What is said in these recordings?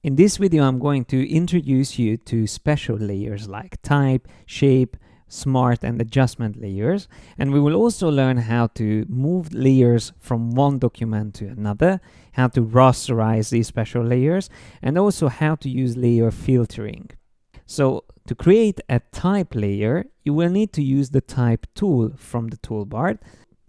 In this video, I'm going to introduce you to special layers like type, shape, smart, and adjustment layers. And we will also learn how to move layers from one document to another, how to rasterize these special layers, and also how to use layer filtering. So to create a type layer, you will need to use the type tool from the toolbar.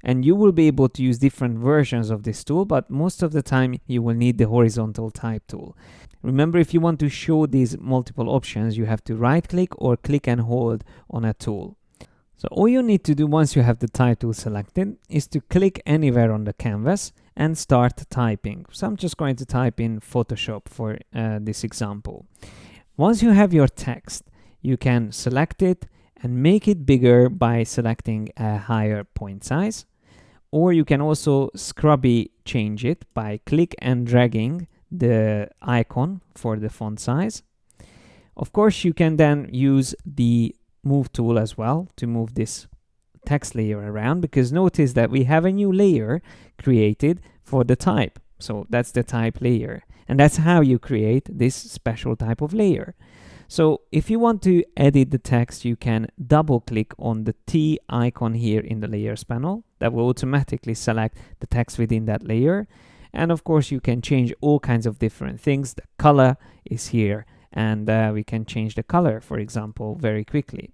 And you will be able to use different versions of this tool, but most of the time you will need the horizontal type tool. Remember, if you want to show these multiple options, you have to right click or click and hold on a tool. So all you need to do once you have the type tool selected is to click anywhere on the canvas and start typing. So I'm just going to type in Photoshop for this example. Once you have your text, you can select it and make it bigger by selecting a higher point size. Or you can also scrubby change it by click and dragging the icon for the font size. Of course, you can then use the move tool as well to move this text layer around, because notice that we have a new layer created for the type. So that's the type layer. And that's how you create this special type of layer. So if you want to edit the text, you can double click on the T icon here in the layers panel. That will automatically select the text within that layer. And of course, you can change all kinds of different things. The color is here, and we can change the color, for example, very quickly.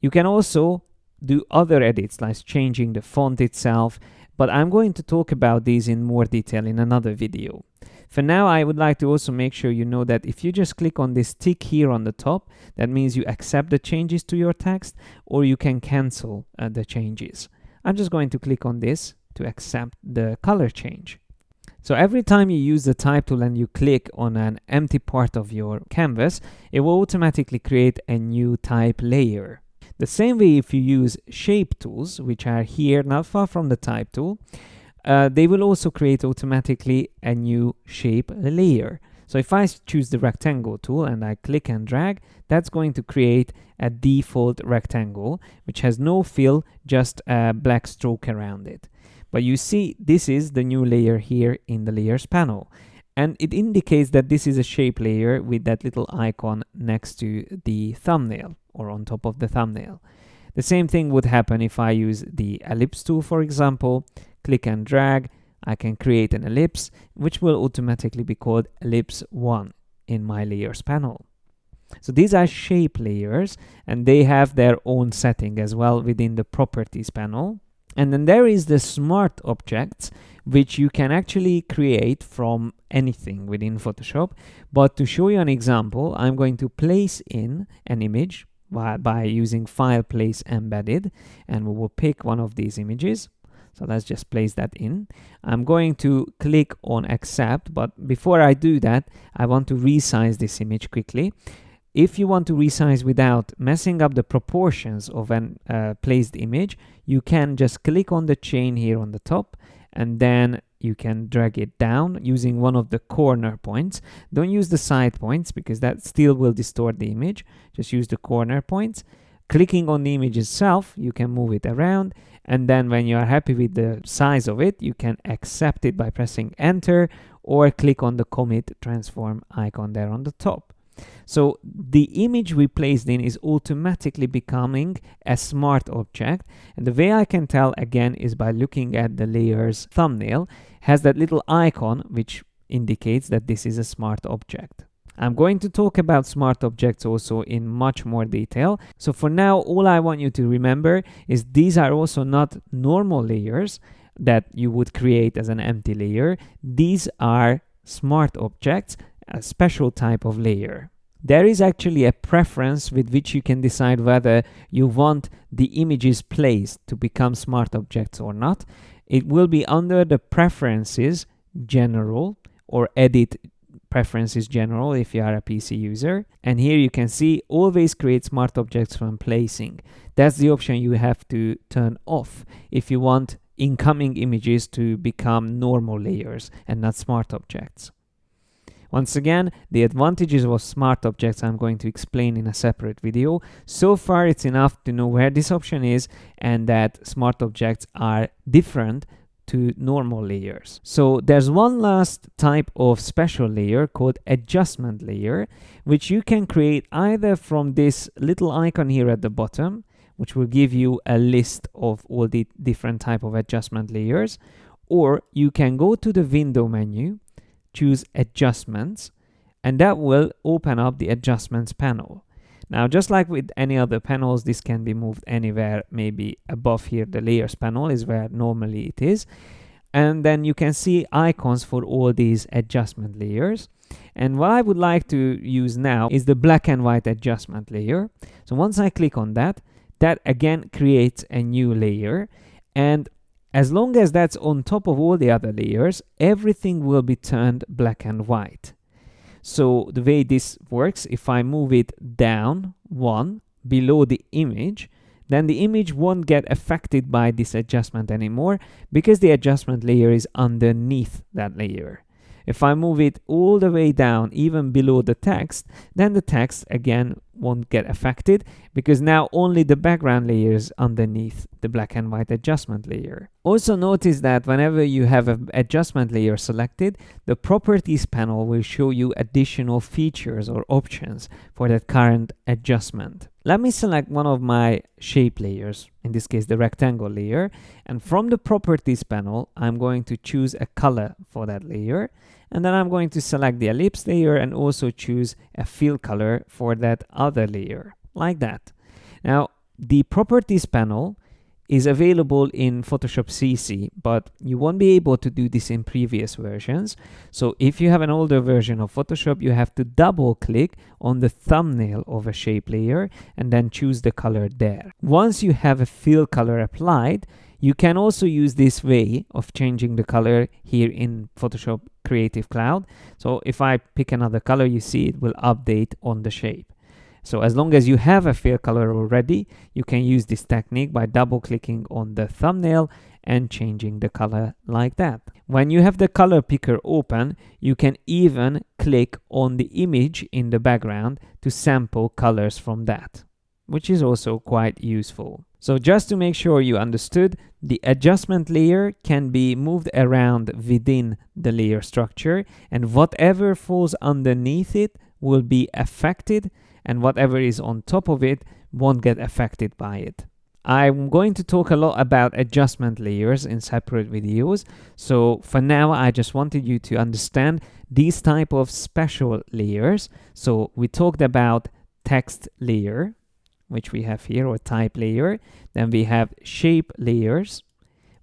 You can also do other edits, like changing the font itself, but I'm going to talk about these in more detail in another video. For now, I would like to also make sure you know that if you just click on this tick here on the top, that means you accept the changes to your text, or you can cancel the changes. I'm just going to click on this to accept the color change. So every time you use the type tool and you click on an empty part of your canvas, it will automatically create a new type layer. The same way if you use shape tools, which are here not far from the type tool, they will also create automatically a new shape layer. So if I choose the rectangle tool and I click and drag, that's going to create a default rectangle, which has no fill, just a black stroke around it. But you see, this is the new layer here in the layers panel. And it indicates that this is a shape layer with that little icon next to the thumbnail or on top of the thumbnail. The same thing would happen if I use the ellipse tool, for example. Click and drag, I can create an ellipse, which will automatically be called ellipse 1 in my layers panel. So these are shape layers, and they have their own setting as well within the properties panel. And then there is the smart objects, which you can actually create from anything within Photoshop. But to show you an example, I'm going to place in an image by using File, Place, Embedded, and we will pick one of these images. So let's just place that in. I'm going to click on accept, but before I do that, I want to resize this image quickly. If you want to resize without messing up the proportions of an placed image, you can just click on the chain here on the top, and then you can drag it down using one of the corner points. Don't use the side points because that still will distort the image. Just use the corner points. Clicking on the image itself, you can move it around, and then when you are happy with the size of it, you can accept it by pressing enter or click on the commit transform icon there on the top. So the image we placed in is automatically becoming a smart object, and the way I can tell again is by looking at the layers thumbnail. Has that little icon which indicates that this is a smart object. I'm going to talk about smart objects also in much more detail. So for now, all I want you to remember is these are also not normal layers that you would create as an empty layer. These are smart objects, a special type of layer. There is actually a preference with which you can decide whether you want the images placed to become smart objects or not. It will be under the preferences general or edit preferences general if you are a PC user. And here you can see always create smart objects when placing. That's the option you have to turn off if you want incoming images to become normal layers and not smart objects. Once again, the advantages of smart objects I'm going to explain in a separate video. So far, it's enough to know where this option is and that smart objects are different to normal layers. So there's one last type of special layer called adjustment layer, which you can create either from this little icon here at the bottom, which will give you a list of all the different type of adjustment layers, or you can go to the window menu, choose adjustments, and that will open up the adjustments panel. Now, just like with any other panels, this can be moved anywhere. Maybe above here, the layers panel is where normally it is. And then you can see icons for all these adjustment layers. And what I would like to use now is the black and white adjustment layer. So once I click on that, that again creates a new layer. And as long as that's on top of all the other layers, everything will be turned black and white. So the way this works, if I move it down one below the image, then the image won't get affected by this adjustment anymore because the adjustment layer is underneath that layer. If I move it all the way down, even below the text, then the text again won't get affected because now only the background layer is underneath the black and white adjustment layer. Also notice that whenever you have an adjustment layer selected, the properties panel will show you additional features or options for that current adjustment. Let me select one of my shape layers, in this case the rectangle layer, and from the properties panel I'm going to choose a color for that layer, and then I'm going to select the ellipse layer and also choose a fill color for that other layer, like that. Now the properties panel is available in Photoshop CC, but you won't be able to do this in previous versions. So if you have an older version of Photoshop, you have to double click on the thumbnail of a shape layer and then choose the color there. Once you have a fill color applied, you can also use this way of changing the color here in Photoshop Creative Cloud. So if I pick another color, you see it will update on the shape. So as long as you have a fill color already, you can use this technique by double clicking on the thumbnail and changing the color like that. When you have the color picker open, you can even click on the image in the background to sample colors from that, which is also quite useful. So just to make sure you understood, the adjustment layer can be moved around within the layer structure, and whatever falls underneath it will be affected, and whatever is on top of it won't get affected by it. I'm going to talk a lot about adjustment layers in separate videos, so for now I just wanted you to understand these type of special layers. So we talked about text layer, which we have here, or type layer. Then we have shape layers,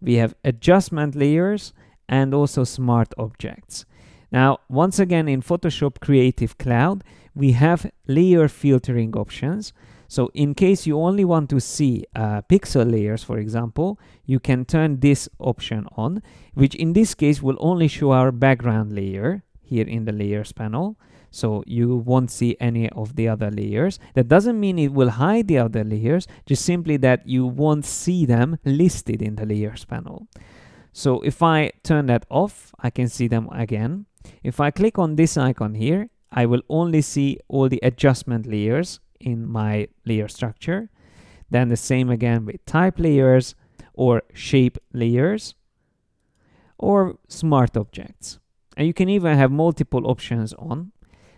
we have adjustment layers, and also smart objects. Now, once again, in Photoshop Creative Cloud, we have layer filtering options. So in case you only want to see pixel layers, for example, you can turn this option on, which in this case will only show our background layer here in the layers panel. So you won't see any of the other layers. That doesn't mean it will hide the other layers, just simply that you won't see them listed in the layers panel. So if I turn that off, I can see them again. If I click on this icon here, I will only see all the adjustment layers in my layer structure. Then the same again with type layers or shape layers or smart objects. And you can even have multiple options on.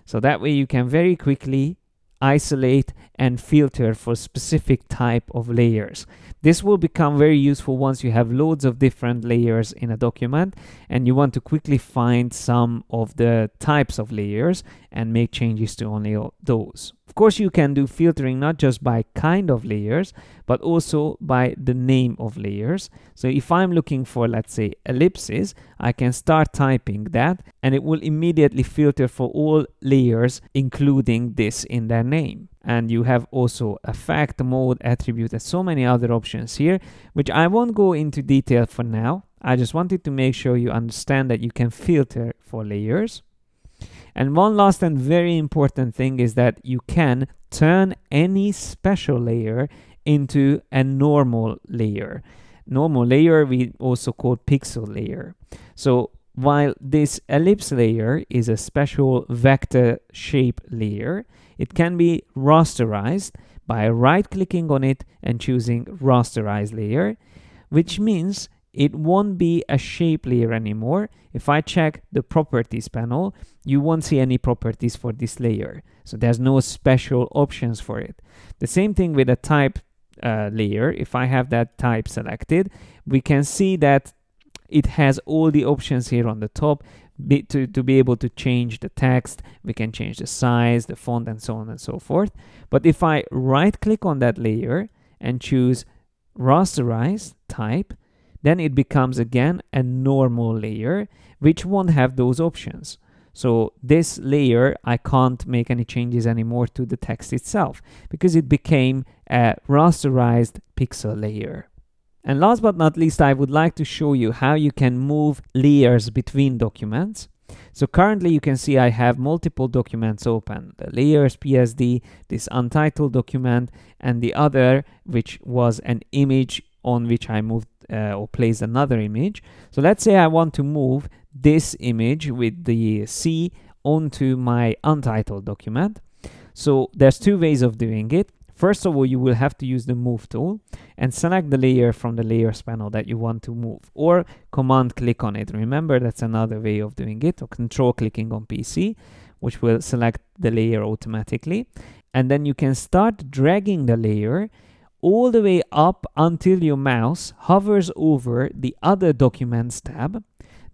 So that way you can very quickly isolate and filter for specific type of layers. This will become very useful once you have loads of different layers in a document and you want to quickly find some of the types of layers and make changes to only those. Of course, you can do filtering not just by kind of layers, but also by the name of layers. So if I'm looking for, let's say, ellipses, I can start typing that and it will immediately filter for all layers, including this in their name. And you have also effect, mode, attribute, and so many other options here, which I won't go into detail for now. I just wanted to make sure you understand that you can filter for layers. And one last and very important thing is that you can turn any special layer into a normal layer. Normal layer we also call pixel layer. So while this ellipse layer is a special vector shape layer, it can be rasterized by right-clicking on it and choosing rasterize layer, which means it won't be a shape layer anymore. If I check the properties panel, you won't see any properties for this layer. So there's no special options for it. The same thing with a type layer. If I have that type selected, we can see that it has all the options here on the top to be able to change the text. We can change the size, the font, and so on and so forth. But if I right click on that layer and choose rasterize type, then it becomes again a normal layer which won't have those options. So this layer, I can't make any changes anymore to the text itself because it became a rasterized pixel layer. And last but not least, I would like to show you how you can move layers between documents. So currently you can see I have multiple documents open, the layers PSD, this untitled document, and the other which was an image on which I moved or placed another image. So let's say I want to move this image with the C onto my untitled document. So there's two ways of doing it. First of all, you will have to use the move tool and select the layer from the layers panel that you want to move, or command click on it. Remember, that's another way of doing it, or control clicking on PC, which will select the layer automatically. And then you can start dragging the layer all the way up until your mouse hovers over the other documents tab.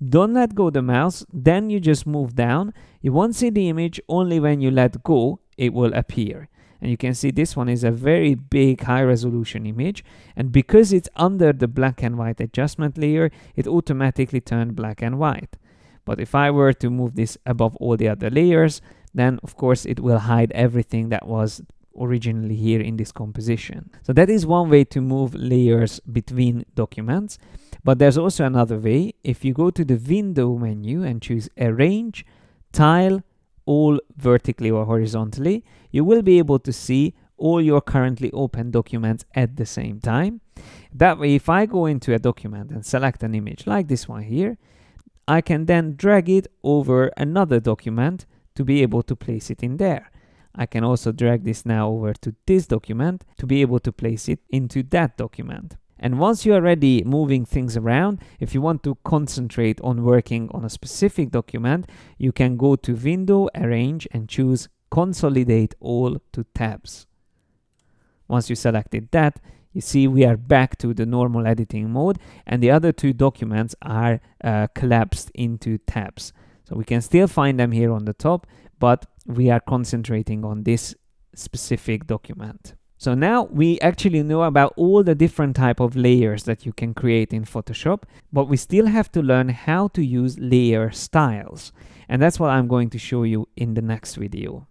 Don't let go the mouse, then you just move down. You won't see the image, only when you let go it will appear. And you can see this one is a very big high resolution image, and because it's under the black and white adjustment layer, it automatically turned black and white. But if I were to move this above all the other layers, then of course it will hide everything that was originally here in this composition. So that is one way to move layers between documents. But there's also another way. If you go to the window menu and choose arrange, tile, all vertically or horizontally, you will be able to see all your currently open documents at the same time. That way, if I go into a document and select an image like this one here, I can then drag it over another document to be able to place it in there. I can also drag this now over to this document to be able to place it into that document. And once you are ready moving things around, if you want to concentrate on working on a specific document, you can go to Window, Arrange, and choose Consolidate All to Tabs. Once you selected that, you see we are back to the normal editing mode, and the other two documents are collapsed into tabs. So we can still find them here on the top, but we are concentrating on this specific document. So now we actually know about all the different type of layers that you can create in Photoshop, but we still have to learn how to use layer styles. And that's what I'm going to show you in the next video.